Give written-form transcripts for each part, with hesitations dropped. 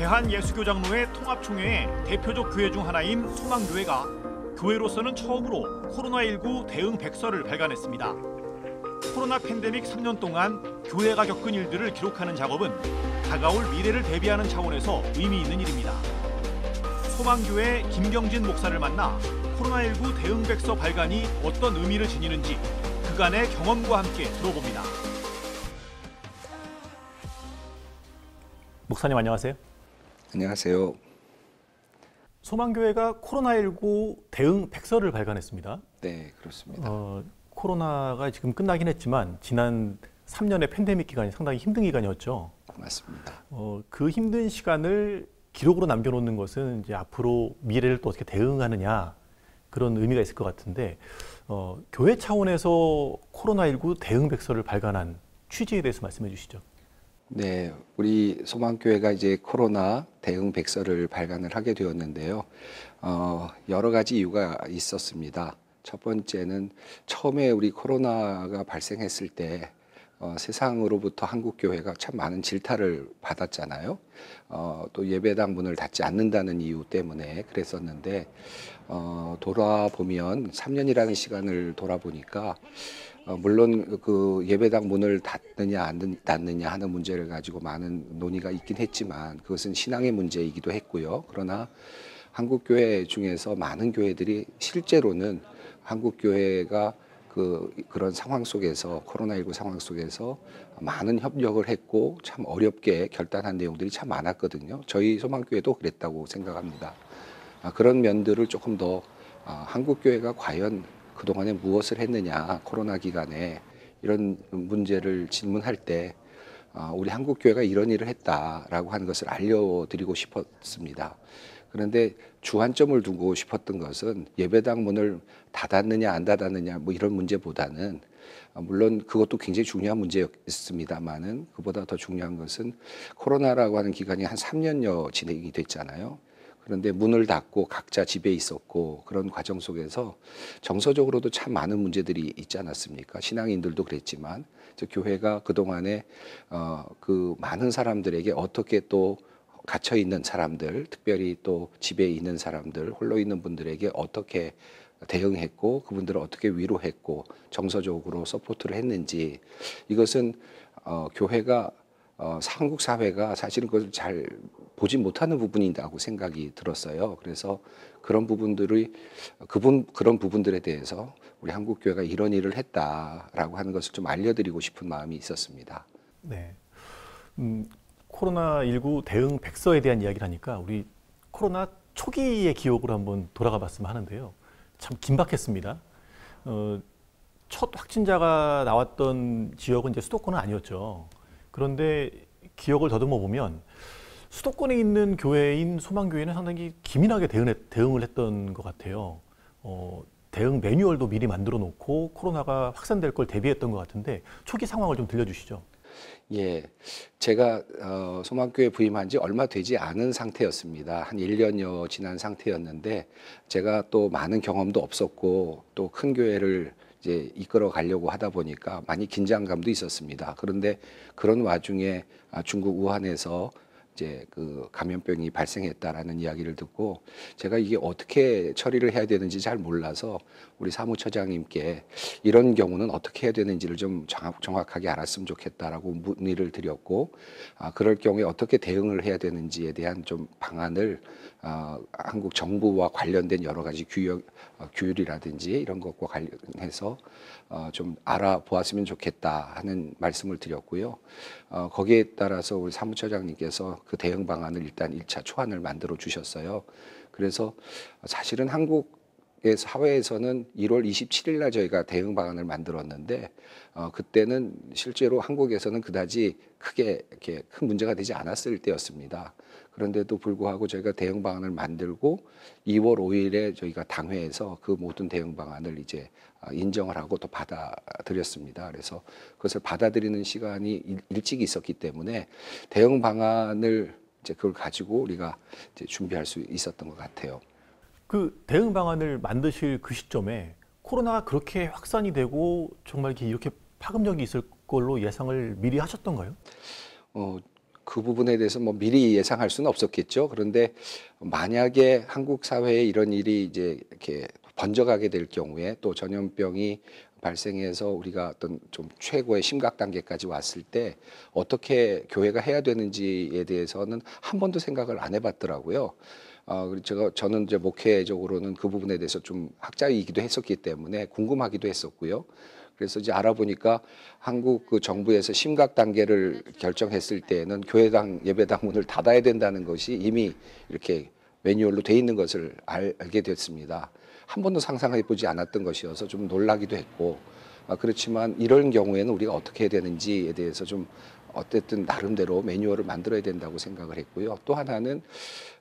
대한예수교장로회 통합총회의 대표적 교회 중 하나인 소망교회가 교회로서는 처음으로 코로나19 대응 백서를 발간했습니다. 코로나 팬데믹 3년 동안 교회가 겪은 일들을 기록하는 작업은 다가올 미래를 대비하는 차원에서 의미 있는 일입니다. 소망교회 김경진 목사를 만나 코로나19 대응 백서 발간이 어떤 의미를 지니는지 그간의 경험과 함께 들어봅니다. 목사님 안녕하세요. 안녕하세요. 소망교회가 코로나19 대응 백서를 발간했습니다. 네, 그렇습니다. 코로나가 지금 끝나긴 했지만 지난 3년의 팬데믹 기간이 상당히 힘든 기간이었죠. 맞습니다. 그 힘든 시간을 기록으로 남겨놓는 것은 이제 앞으로 미래를 또 어떻게 대응하느냐 그런 의미가 있을 것 같은데 교회 차원에서 코로나19 대응 백서를 발간한 취지에 대해서 말씀해 주시죠. 네, 우리 소망교회가 이제 코로나 대응 백서를 발간을 하게 되었는데요. 여러 가지 이유가 있었습니다. 첫 번째는 처음에 우리 코로나가 발생했을 때 세상으로부터 한국교회가 참 많은 질타를 받았잖아요. 또 예배당 문을 닫지 않는다는 이유 때문에 그랬었는데 돌아보면 3년이라는 시간을 돌아보니까 물론 그 예배당 문을 닫느냐 안 닫느냐 하는 문제를 가지고 많은 논의가 있긴 했지만 그것은 신앙의 문제이기도 했고요. 그러나 한국교회 중에서 많은 교회들이 실제로는 한국교회가 그런 상황 속에서 코로나19 상황 속에서 많은 협력을 했고 참 어렵게 결단한 내용들이 참 많았거든요. 저희 소망교회도 그랬다고 생각합니다. 그런 면들을 조금 더 한국교회가 과연 그동안에 무엇을 했느냐, 코로나 기간에 이런 문제를 질문할 때 우리 한국교회가 이런 일을 했다라고 하는 것을 알려드리고 싶었습니다. 그런데 주안점을 두고 싶었던 것은 예배당 문을 닫았느냐 안 닫았느냐 뭐 이런 문제보다는 물론 그것도 굉장히 중요한 문제였습니다만은 그보다 더 중요한 것은 코로나라고 하는 기간이 한 3년여 진행이 됐잖아요. 그런데 문을 닫고 각자 집에 있었고 그런 과정 속에서 정서적으로도 참 많은 문제들이 있지 않았습니까? 신앙인들도 그랬지만 교회가 그동안에 그 많은 사람들에게 어떻게 또 갇혀 있는 사람들, 특별히 또 집에 있는 사람들, 홀로 있는 분들에게 어떻게 대응했고 그분들을 어떻게 위로했고 정서적으로 서포트를 했는지 이것은 교회가 한국 사회가 사실은 그걸 잘 보지 못하는 부분이라고 생각이 들었어요. 그래서 그런 부분들이 그런 부분들에 대해서 우리 한국 교회가 이런 일을 했다라고 하는 것을 좀 알려드리고 싶은 마음이 있었습니다. 네. 코로나19 대응 백서에 대한 이야기를 하니까 우리 코로나 초기의 기억으로 한번 돌아가 봤으면 하는데요. 참 긴박했습니다. 첫 확진자가 나왔던 지역은 이제 수도권은 아니었죠. 그런데 기억을 더듬어 보면 수도권에 있는 교회인 소망교회는 상당히 기민하게 대응을 했던 것 같아요. 대응 매뉴얼도 미리 만들어 놓고 코로나가 확산될 걸 대비했던 것 같은데 초기 상황을 좀 들려주시죠. 예, 제가 소망교회 부임한 지 얼마 되지 않은 상태였습니다. 한 1년여 지난 상태였는데 제가 또 많은 경험도 없었고 또 큰 교회를 이제 이끌어 가려고 하다 보니까 많이 긴장감도 있었습니다. 그런데 그런 와중에 중국 우한에서 이제 그 감염병이 발생했다라는 이야기를 듣고 제가 이게 어떻게 처리를 해야 되는지 잘 몰라서 우리 사무처장님께 이런 경우는 어떻게 해야 되는지를 좀 정확하게 알았으면 좋겠다라고 문의를 드렸고 그럴 경우에 어떻게 대응을 해야 되는지에 대한 좀 방안을 한국 정부와 관련된 여러 가지 규율이라든지 이런 것과 관련해서 좀 알아보았으면 좋겠다 하는 말씀을 드렸고요. 거기에 따라서 우리 사무처장님께서 그 대응 방안을 일단 1차 초안을 만들어 주셨어요. 그래서 사실은 한국의 사회에서는 1월 27일 날 저희가 대응 방안을 만들었는데 그때는 실제로 한국에서는 그다지 크게 이렇게 큰 문제가 되지 않았을 때였습니다. 그런데도 불구하고 저희가 대응 방안을 만들고 2월 5일에 저희가 당회에서 그 모든 대응 방안을 이제 인정을 하고 또 받아들였습니다. 그래서 그것을 받아들이는 시간이 일찍 있었기 때문에 대응 방안을 이제 그걸 가지고 우리가 이제 준비할 수 있었던 것 같아요. 그 대응 방안을 만드실 그 시점에 코로나가 그렇게 확산이 되고 정말 이렇게 파급력이 있을 걸로 예상을 미리 하셨던가요? 그 부분에 대해서 뭐 미리 예상할 수는 없었겠죠. 그런데 만약에 한국 사회에 이런 일이 이제 이렇게 번져가게 될 경우에 또 전염병이 발생해서 우리가 어떤 좀 최고의 심각 단계까지 왔을 때 어떻게 교회가 해야 되는지에 대해서는 한 번도 생각을 안 해봤더라고요. 그리고 저는 이제 목회적으로는 그 부분에 대해서 좀 학자이기도 했었기 때문에 궁금하기도 했었고요. 그래서 이제 알아보니까 한국 그 정부에서 심각 단계를 결정했을 때에는 교회당 예배당 문을 닫아야 된다는 것이 이미 이렇게 매뉴얼로 돼 있는 것을 알게 됐습니다. 한 번도 상상해 보지 않았던 것이어서 좀 놀라기도 했고, 그렇지만 이런 경우에는 우리가 어떻게 해야 되는지에 대해서 좀 어쨌든 나름대로 매뉴얼을 만들어야 된다고 생각을 했고요. 또 하나는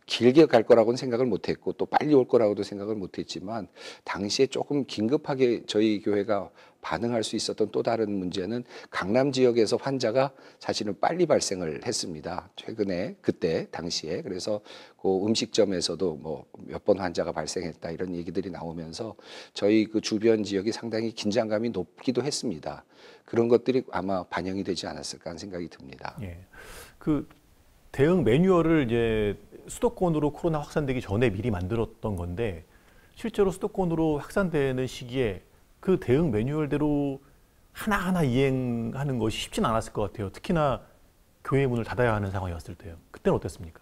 길게 갈 거라고는 생각을 못했고 또 빨리 올 거라고도 생각을 못했지만 당시에 조금 긴급하게 저희 교회가 반응할 수 있었던 또 다른 문제는 강남 지역에서 환자가 사실은 빨리 발생을 했습니다. 최근에 그때 당시에 그래서 그 음식점에서도 뭐 몇 번 환자가 발생했다 이런 얘기들이 나오면서 저희 그 주변 지역이 상당히 긴장감이 높기도 했습니다. 그런 것들이 아마 반영이 되지 않았을까 하는 생각이 듭니다. 예. 그 대응 매뉴얼을 이제 수도권으로 코로나 확산되기 전에 미리 만들었던 건데 실제로 수도권으로 확산되는 시기에 그 대응 매뉴얼대로 하나하나 이행하는 것이 쉽진 않았을 것 같아요. 특히나 교회 문을 닫아야 하는 상황이었을 때요. 그때는 어땠습니까?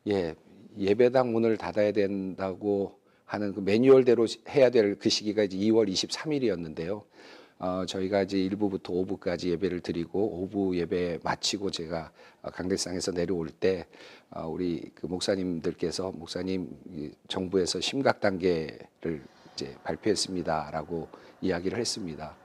예, 예배당 문을 닫아야 된다고 하는 그 매뉴얼대로 해야 될 그 시기가 이제 2월 23일이었는데요. 저희가 이제 1부부터 5부까지 예배를 드리고 오후 예배 마치고 제가 강대상에서 내려올 때 우리 그 목사님들께서 목사님 정부에서 심각 단계를 이제 발표했습니다라고 이야기를 했습니다.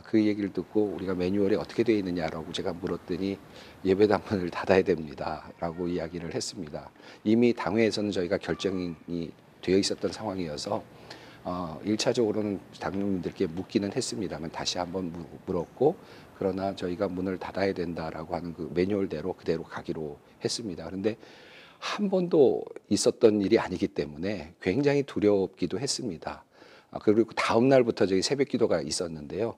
그 얘기를 듣고 우리가 매뉴얼에 어떻게 되어 있느냐라고 제가 물었더니 예배당 문을 닫아야 됩니다라고 이야기를 했습니다. 이미 당회에서는 저희가 결정이 되어 있었던 상황이어서 1차적으로는 당뇨민들께 묻기는 했습니다만 다시 한번 물었고 그러나 저희가 문을 닫아야 된다라고 하는 그 매뉴얼대로 그대로 가기로 했습니다. 그런데 한 번도 있었던 일이 아니기 때문에 굉장히 두렵기도 했습니다. 그리고 다음 날부터 저희 새벽 기도가 있었는데요.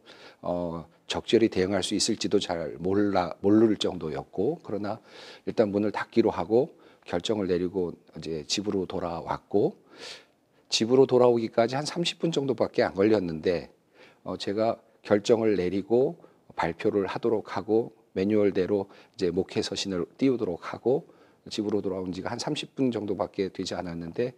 적절히 대응할 수 있을지도 잘 모를 정도였고 그러나 일단 문을 닫기로 하고 결정을 내리고 이제 집으로 돌아왔고 집으로 돌아오기까지 한 30분 정도밖에 안 걸렸는데 제가 결정을 내리고 발표를 하도록 하고 매뉴얼대로 이제 목회 서신을 띄우도록 하고 집으로 돌아온 지가 한 30분 정도밖에 되지 않았는데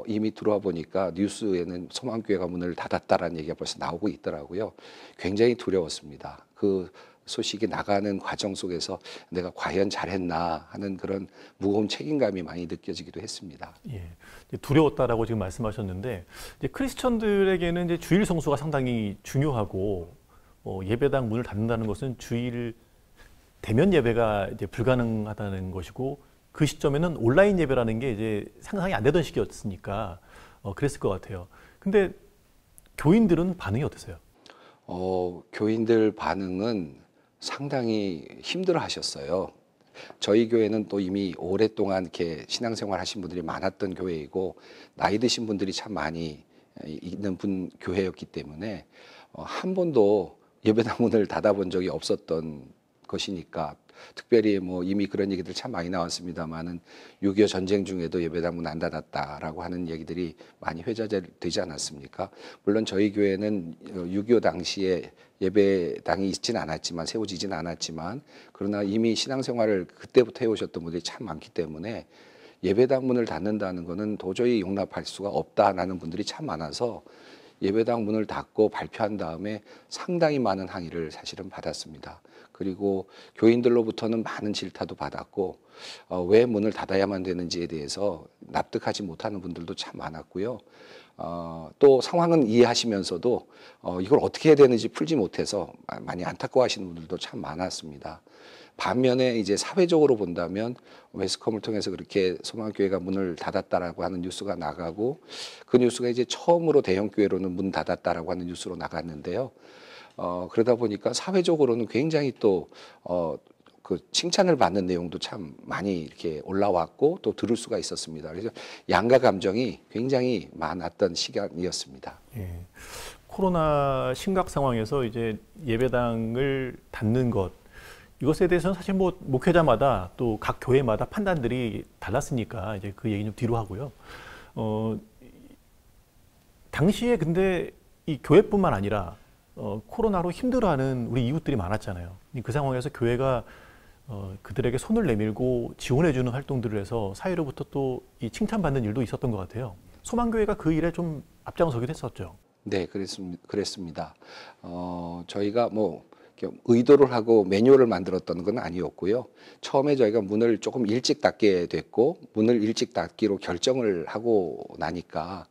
이미 들어와 보니까 뉴스에는 소망교회가 문을 닫았다라는 얘기가 벌써 나오고 있더라고요. 굉장히 두려웠습니다. 그 소식이 나가는 과정 속에서 내가 과연 잘했나 하는 그런 무거운 책임감이 많이 느껴지기도 했습니다. 예, 두려웠다라고 지금 말씀하셨는데 이제 크리스천들에게는 이제 주일 성수가 상당히 중요하고 예배당 문을 닫는다는 것은 주일 대면 예배가 이제 불가능하다는 것이고 그 시점에는 온라인 예배라는 게 이제 상상이 안 되던 시기였으니까 그랬을 것 같아요. 근데 교인들은 반응이 어땠어요? 교인들 반응은 상당히 힘들어 하셨어요. 저희 교회는 또 이미 오랫동안 이렇게 신앙생활 하신 분들이 많았던 교회이고 나이 드신 분들이 참 많이 있는 교회였기 때문에 한 번도 예배당 문을 닫아본 적이 없었던 것이니까 특별히 뭐 이미 그런 얘기들 참 많이 나왔습니다만은 6.25 전쟁 중에도 예배당 문 안 닫았다라고 하는 얘기들이 많이 회자되지 않았습니까? 물론 저희 교회는 6.25 당시에 예배당이 있지는 않았지만 세워지지는 않았지만 그러나 이미 신앙생활을 그때부터 해오셨던 분들이 참 많기 때문에 예배당 문을 닫는다는 것은 도저히 용납할 수가 없다라는 분들이 참 많아서 예배당 문을 닫고 발표한 다음에 상당히 많은 항의를 사실은 받았습니다. 그리고 교인들로부터는 많은 질타도 받았고 왜 문을 닫아야만 되는지에 대해서 납득하지 못하는 분들도 참 많았고요. 또 상황은 이해하시면서도 이걸 어떻게 해야 되는지 풀지 못해서 많이 안타까워하시는 분들도 참 많았습니다. 반면에 이제 사회적으로 본다면 매스컴을 통해서 그렇게 소망교회가 문을 닫았다라고 하는 뉴스가 나가고 그 뉴스가 이제 처음으로 대형교회로는 문 닫았다라고 하는 뉴스로 나갔는데요. 그러다 보니까 사회적으로는 굉장히 또 그 칭찬을 받는 내용도 참 많이 이렇게 올라왔고 또 들을 수가 있었습니다. 그래서 양가 감정이 굉장히 많았던 시간이었습니다. 예. 코로나 심각 상황에서 이제 예배당을 닫는 것 이것에 대해서는 사실 뭐 목회자마다 또 각 교회마다 판단들이 달랐으니까 이제 그 얘기 좀 뒤로 하고요. 당시에 근데 이 교회뿐만 아니라 코로나로 힘들어하는 우리 이웃들이 많았잖아요. 그 상황에서 교회가 그들에게 손을 내밀고 지원해주는 활동들을 해서 사회로부터 또 이 칭찬받는 일도 있었던 것 같아요. 소망교회가 그 일에 좀 앞장서기도 했었죠. 네, 그랬습니다. 저희가 뭐 이렇게 의도를 하고 매뉴얼을 만들었던 건 아니었고요. 처음에 저희가 문을 조금 일찍 닫게 됐고, 문을 일찍 닫기로 결정을 하고 나니까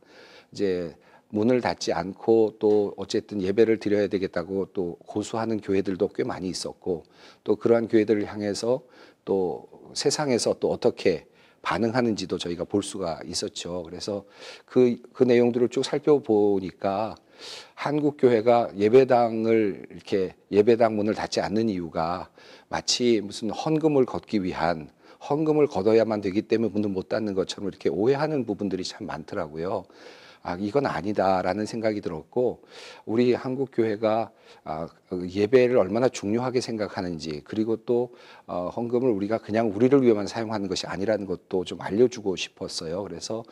이제 문을 닫지 않고 또 어쨌든 예배를 드려야 되겠다고 또 고수하는 교회들도 꽤 많이 있었고, 또 그러한 교회들을 향해서 또 세상에서 또 어떻게 반응하는지도 저희가 볼 수가 있었죠. 그래서 그 내용들을 쭉 살펴보니까 한국 교회가 예배당을 이렇게 예배당 문을 닫지 않는 이유가 마치 무슨 헌금을 걷기 위한 헌금을 걷어야만 되기 때문에 문을 못 닫는 것처럼 이렇게 오해하는 부분들이 참 많더라고요. 이건 아니다라는 생각이 들었고, 우리 한국 교회가 예배를 얼마나 중요하게 생각하는지, 그리고 또 헌금을 우리가 그냥 우리를 위해만 사용하는 것이 아니라는 것도 좀 알려주고 싶었어요. 그래서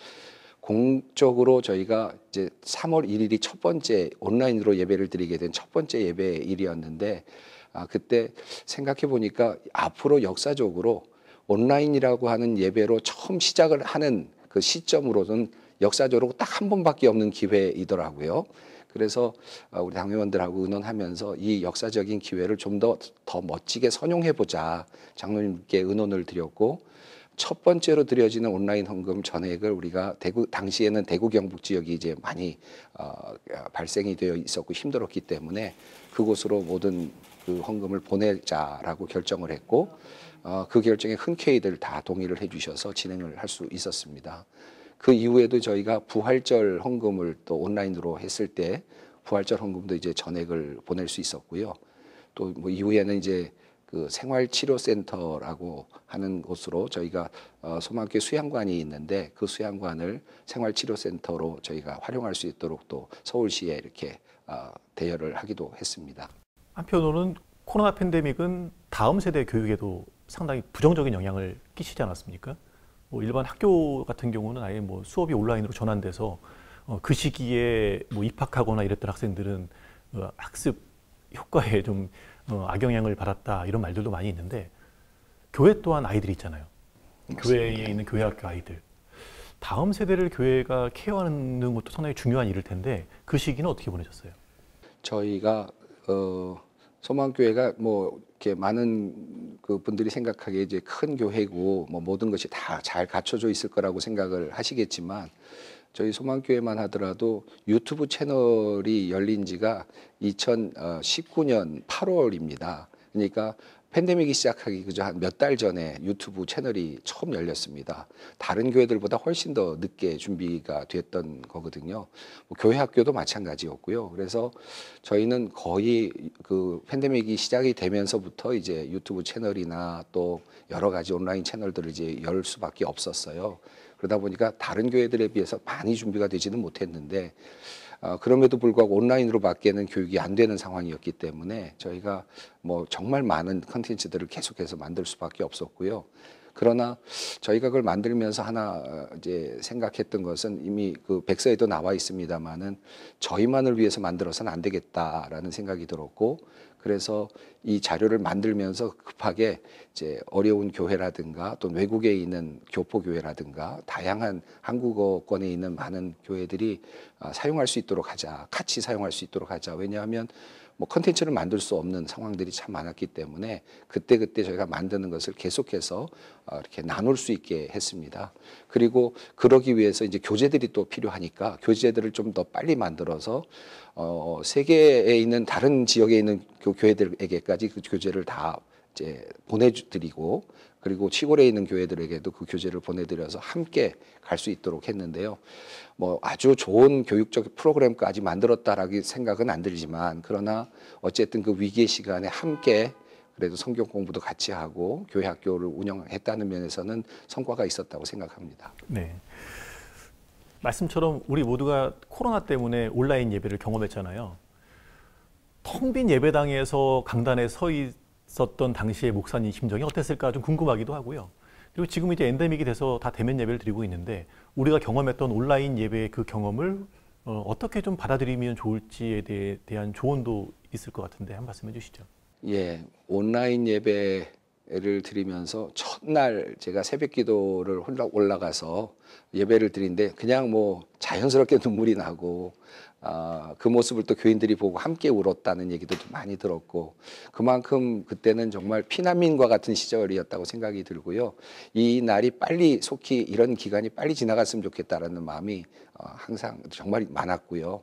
공적으로 저희가 이제 3월 1일이 첫 번째 온라인으로 예배를 드리게 된 첫 번째 예배일이었는데, 그때 생각해 보니까 앞으로 역사적으로 온라인이라고 하는 예배로 처음 시작을 하는 그 시점으로는 역사적으로 딱 한 번밖에 없는 기회이더라고요. 그래서 우리 당회원들하고 의논하면서 이 역사적인 기회를 좀 더 멋지게 선용해보자 장로님께 의논을 드렸고, 첫 번째로 드려지는 온라인 헌금 전액을 우리가 당시에는 대구 경북 지역이 이제 많이 발생이 되어 있었고 힘들었기 때문에 그곳으로 모든 그 헌금을 보내자라고 결정을 했고, 그 결정에 흔쾌히들 다 동의를 해주셔서 진행을 할 수 있었습니다. 그 이후에도 저희가 부활절 헌금을 또 온라인으로 했을 때 부활절 헌금도 이제 전액을 보낼 수 있었고요. 또 뭐 이후에는 이제 그 생활치료센터라고 하는 곳으로 저희가 소망교회 수양관이 있는데 그 수양관을 생활치료센터로 저희가 활용할 수 있도록 또 서울시에 이렇게 대여를 하기도 했습니다. 한편으로는 코로나 팬데믹은 다음 세대 교육에도 상당히 부정적인 영향을 끼치지 않았습니까? 뭐 일반 학교 같은 경우는 아예 뭐 수업이 온라인으로 전환돼서 그 시기에 뭐 입학하거나 이랬던 학생들은 학습 효과에 좀 악영향을 받았다 이런 말들도 많이 있는데, 교회 또한 아이들이 있잖아요. 맞습니다. 교회에 있는 교회학교 아이들. 다음 세대를 교회가 케어하는 것도 상당히 중요한 일일 텐데 그 시기는 어떻게 보내셨어요? 저희가 소망교회가 뭐 이렇게 많은 그 분들이 생각하기에 이제 큰 교회고 뭐 모든 것이 다 잘 갖춰져 있을 거라고 생각을 하시겠지만, 저희 소망교회만 하더라도 유튜브 채널이 열린 지가 2019년 8월입니다. 그러니까 팬데믹이 시작하기 그저 한 몇 달 전에 유튜브 채널이 처음 열렸습니다. 다른 교회들보다 훨씬 더 늦게 준비가 됐던 거거든요. 뭐 교회 학교도 마찬가지였고요. 그래서 저희는 거의 그 팬데믹이 시작이 되면서부터 이제 유튜브 채널이나 또 여러 가지 온라인 채널들을 이제 열 수밖에 없었어요. 그러다 보니까 다른 교회들에 비해서 많이 준비가 되지는 못했는데, 그럼에도 불구하고 온라인으로 밖에는 교육이 안 되는 상황이었기 때문에 저희가 뭐 정말 많은 컨텐츠들을 계속해서 만들 수밖에 없었고요. 그러나 저희가 그걸 만들면서 하나 이제 생각했던 것은 이미 그 백서에도 나와 있습니다만은 저희만을 위해서 만들어서는 안 되겠다라는 생각이 들었고, 그래서 이 자료를 만들면서 급하게 이제 어려운 교회라든가 또 외국에 있는 교포교회라든가 다양한 한국어권에 있는 많은 교회들이 사용할 수 있도록 하자, 같이 사용할 수 있도록 하자. 왜냐하면 뭐 컨텐츠를 만들 수 없는 상황들이 참 많았기 때문에 그때그때 저희가 만드는 것을 계속해서 이렇게 나눌 수 있게 했습니다. 그리고 그러기 위해서 이제 교재들이 또 필요하니까 교재들을 좀 더 빨리 만들어서 세계에 있는 다른 지역에 있는 교회들에게까지 그 교재를 다 이제 보내드리고, 그리고 시골에 있는 교회들에게도 그 교재를 보내드려서 함께 갈 수 있도록 했는데요. 뭐 아주 좋은 교육적 프로그램까지 만들었다라고 생각은 안 들지만, 그러나 어쨌든 그 위기의 시간에 함께 그래도 성경 공부도 같이 하고 교회 학교를 운영했다는 면에서는 성과가 있었다고 생각합니다. 네. 말씀처럼 우리 모두가 코로나 때문에 온라인 예배를 경험했잖아요. 텅 빈 예배당에서 강단에 서 있었던 당시의 목사님 심정이 어땠을까 좀 궁금하기도 하고요. 그리고 지금 이제 엔데믹이 돼서 다 대면 예배를 드리고 있는데 우리가 경험했던 온라인 예배의 그 경험을 어떻게 좀 받아들이면 좋을지에 대한 조언도 있을 것 같은데 한 말씀 해주시죠. 예, 온라인 예배를 드리면서 첫날 제가 새벽 기도를 올라가서 예배를 드린데 그냥 뭐 자연스럽게 눈물이 나고 그 모습을 또 교인들이 보고 함께 울었다는 얘기도 좀 많이 들었고 그만큼 그때는 정말 피난민과 같은 시절이었다고 생각이 들고요. 이 날이 빨리 속히 이런 기간이 빨리 지나갔으면 좋겠다라는 마음이 항상 정말 많았고요.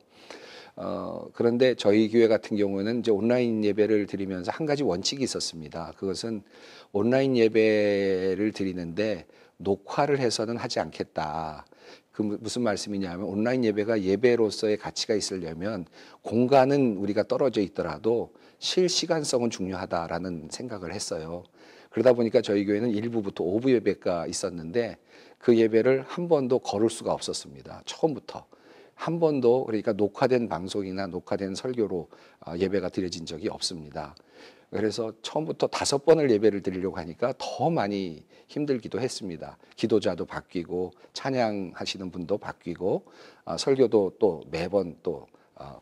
그런데 저희 교회 같은 경우는 이제 온라인 예배를 드리면서 한 가지 원칙이 있었습니다. 그것은 온라인 예배를 드리는데 녹화를 해서는 하지 않겠다. 그 무슨 말씀이냐면 온라인 예배가 예배로서의 가치가 있으려면 공간은 우리가 떨어져 있더라도 실시간성은 중요하다라는 생각을 했어요. 그러다 보니까 저희 교회는 1부부터 5부 예배가 있었는데 그 예배를 한 번도 거를 수가 없었습니다. 처음부터. 한 번도 그러니까 녹화된 방송이나 녹화된 설교로 예배가 드려진 적이 없습니다. 그래서 처음부터 5번을 예배를 드리려고 하니까 더 많이 힘들기도 했습니다. 기도자도 바뀌고 찬양하시는 분도 바뀌고 설교도 또 매번 또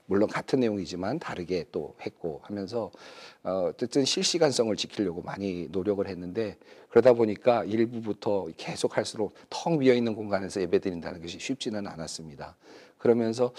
물론 같은 내용이지만 다르게 또 했고 하면서 어쨌든 실시간성을 지키려고 많이 노력을 했는데 그러다 보니까 일부부터 계속 할수록 텅 비어 있는 공간에서 예배드린다는 것이 쉽지는 않았습니다. 그러면서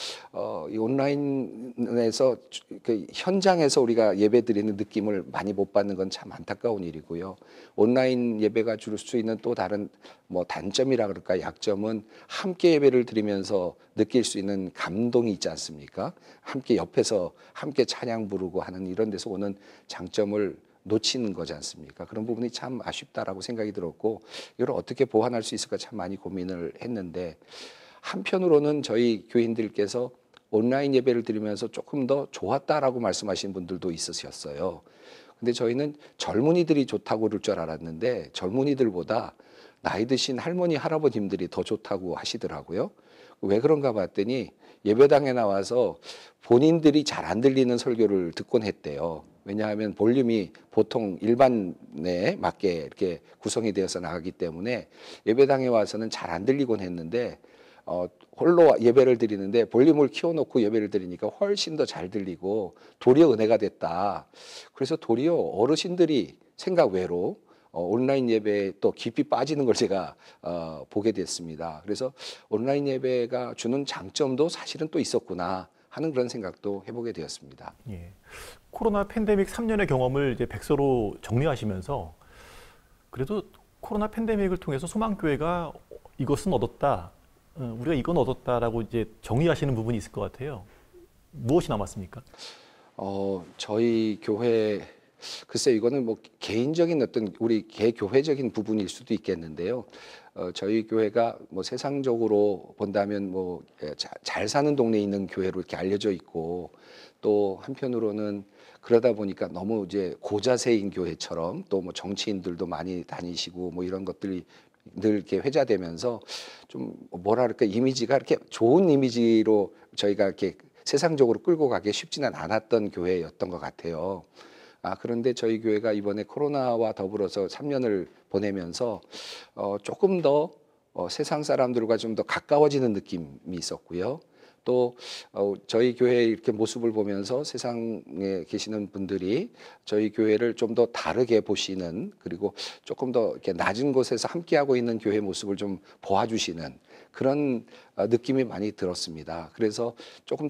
이 온라인에서 그 현장에서 우리가 예배드리는 느낌을 많이 못 받는 건 참 안타까운 일이고요. 온라인 예배가 줄 수 있는 또 다른 뭐 단점이라 그럴까 약점은 함께 예배를 드리면서 느낄 수 있는 감동이 있지 않습니까? 함께 옆에서 함께 찬양 부르고 하는 이런 데서 오는 장점을 놓치는 거지 않습니까? 그런 부분이 참 아쉽다라고 생각이 들었고 이걸 어떻게 보완할 수 있을까 참 많이 고민을 했는데 한편으로는 저희 교인들께서 온라인 예배를 드리면서 조금 더 좋았다라고 말씀하신 분들도 있으셨어요. 근데 저희는 젊은이들이 좋다고 그럴 줄 알았는데 젊은이들보다 나이 드신 할머니, 할아버님들이 더 좋다고 하시더라고요. 왜 그런가 봤더니 예배당에 나와서 본인들이 잘 안 들리는 설교를 듣곤 했대요. 왜냐하면 볼륨이 보통 일반에 맞게 이렇게 구성이 되어서 나가기 때문에 예배당에 와서는 잘 안 들리곤 했는데 홀로 예배를 드리는데 볼륨을 키워놓고 예배를 드리니까 훨씬 더 잘 들리고 도리어 은혜가 됐다. 그래서 도리어 어르신들이 생각 외로 온라인 예배에 또 깊이 빠지는 걸 제가 보게 됐습니다. 그래서 온라인 예배가 주는 장점도 사실은 또 있었구나 하는 그런 생각도 해보게 되었습니다. 예. 코로나 팬데믹 3년의 경험을 이제 백서로 정리하시면서 그래도 코로나 팬데믹을 통해서 소망교회가 이것은 얻었다. 우리가 이건 얻었다라고 이제 정의하시는 부분이 있을 것 같아요. 무엇이 남았습니까? 저희 교회 글쎄 이거는 뭐 개인적인 어떤 우리 개교회적인 부분일 수도 있겠는데요. 저희 교회가 뭐 세상적으로 본다면 뭐 잘 사는 동네에 있는 교회로 이렇게 알려져 있고 또 한편으로는 그러다 보니까 너무 이제 고자세인 교회처럼 또 뭐 정치인들도 많이 다니시고 뭐 이런 것들이 늘 이렇게 회자되면서 좀 뭐랄까 이미지가 이렇게 좋은 이미지로 저희가 이렇게 세상적으로 끌고 가기 쉽지는 않았던 교회였던 것 같아요. 그런데 저희 교회가 이번에 코로나와 더불어서 3년을 보내면서 조금 더 세상 사람들과 좀 더 가까워지는 느낌이 있었고요. 또 저희 교회의 이렇게 모습을 보면서 세상에 계시는 분들이 저희 교회를 좀 더 다르게 보시는 그리고 조금 더 이렇게 낮은 곳에서 함께하고 있는 교회 모습을 좀 보아주시는 그런 느낌이 많이 들었습니다. 그래서 조금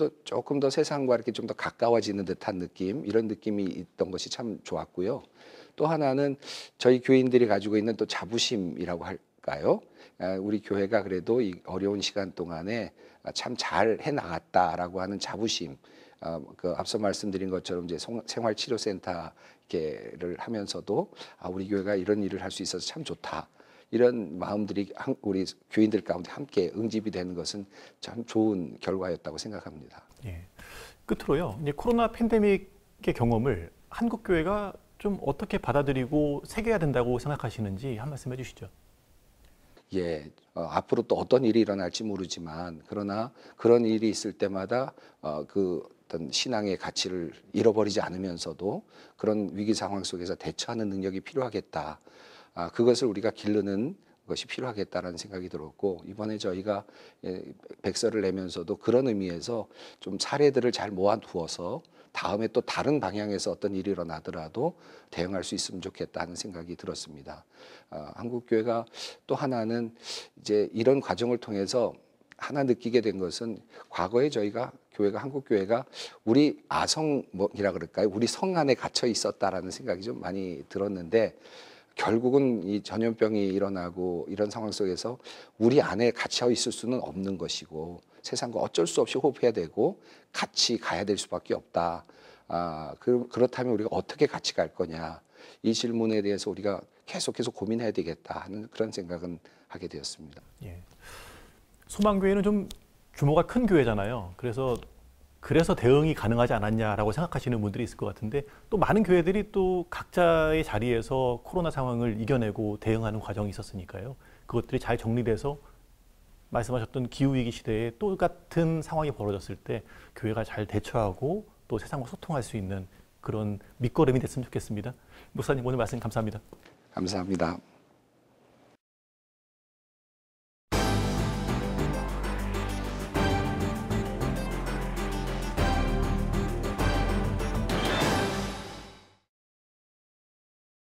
더 세상과 이렇게 좀 더 가까워지는 듯한 느낌 이런 느낌이 있던 것이 참 좋았고요. 또 하나는 저희 교인들이 가지고 있는 또 자부심이라고 할까요? 우리 교회가 그래도 이 어려운 시간 동안에 참 잘 해나갔다라고 하는 자부심. 그 앞서 말씀드린 것처럼 이제 생활치료센터를 하면서도 우리 교회가 이런 일을 할 수 있어서 참 좋다. 이런 마음들이 우리 교인들 가운데 함께 응집이 되는 것은 참 좋은 결과였다고 생각합니다. 예. 끝으로요. 이제 코로나 팬데믹의 경험을 한국 교회가 좀 어떻게 받아들이고 새겨야 된다고 생각하시는지 한 말씀 해주시죠. 예, 앞으로 또 어떤 일이 일어날지 모르지만 그러나 그런 일이 있을 때마다 그 어떤 신앙의 가치를 잃어버리지 않으면서도 그런 위기 상황 속에서 대처하는 능력이 필요하겠다. 그것을 우리가 기르는 것이 필요하겠다라는 생각이 들었고, 이번에 저희가 백서를 내면서도 그런 의미에서 좀 사례들을 잘 모아두어서 다음에 또 다른 방향에서 어떤 일이 일어나더라도 대응할 수 있으면 좋겠다 하는 생각이 들었습니다. 한국교회가 또 하나는 이제 이런 과정을 통해서 하나 느끼게 된 것은, 과거에 저희가 교회가, 한국교회가 우리 아성이라 그럴까요? 우리 성 안에 갇혀 있었다라는 생각이 좀 많이 들었는데, 결국은 이 전염병이 일어나고 이런 상황 속에서 우리 안에 갇혀 있을 수는 없는 것이고, 세상과 어쩔 수 없이 호흡해야 되고 같이 가야 될 수밖에 없다. 그렇다면 우리가 어떻게 같이 갈 거냐, 이 질문에 대해서 우리가 계속해서 고민해야 되겠다 하는 그런 생각은 하게 되었습니다. 예. 소망교회는 좀 규모가 큰 교회잖아요. 그래서 대응이 가능하지 않았냐라고 생각하시는 분들이 있을 것 같은데, 또 많은 교회들이 또 각자의 자리에서 코로나 상황을 이겨내고 대응하는 과정이 있었으니까요. 그것들이 잘 정리돼서 말씀하셨던 기후위기 시대에 또 같은 상황이 벌어졌을 때 교회가 잘 대처하고 또 세상과 소통할 수 있는 그런 밑거름이 됐으면 좋겠습니다. 목사님, 오늘 말씀 감사합니다. 감사합니다.